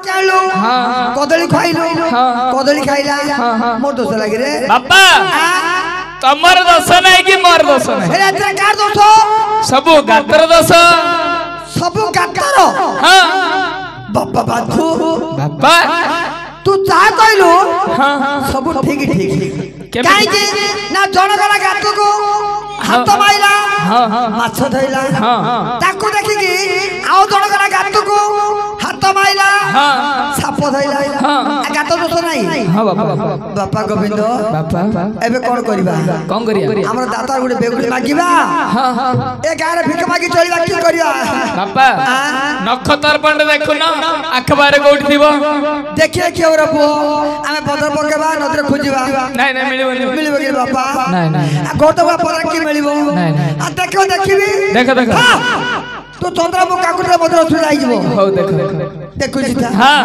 कालो कदली खाइलो कदली खाइला मोर दोष लागे रे बाबा तमर दोष नहीं कि मोर दोष नहीं हे एतरा कार दोष सब गातर दोष सब गातर हां बाबा बाधु बाबा तू ता कहलु सब ठीक ठीक काई जे ना जनगला गात को हाथ माइला माछ धइला ताको देखि कि आउ जनगला गात को हाथ माइला साप धइला गात दोष नाही हां बाबा बापा गोविंद बापा एबे कोन करिबा कोन करिया हमर दाता गुडे बेगुडी मागिबा ए गारे भिक मागी चलिबा की करिया बापा नक्षत्र पंड देखु न अखबार कोठी थिबो देखिए कि और बो आमे बदर पकेबा नदरे खोजिबा नहीं नहीं मिलिबो कि बापा नहीं नहीं गोटवा पर की मिलिबो नहीं आ देखो देखिबी देखो देखो तू चंद्रमुख काकुटे बदर सुई जाइबो हो देखो देखो सीता हां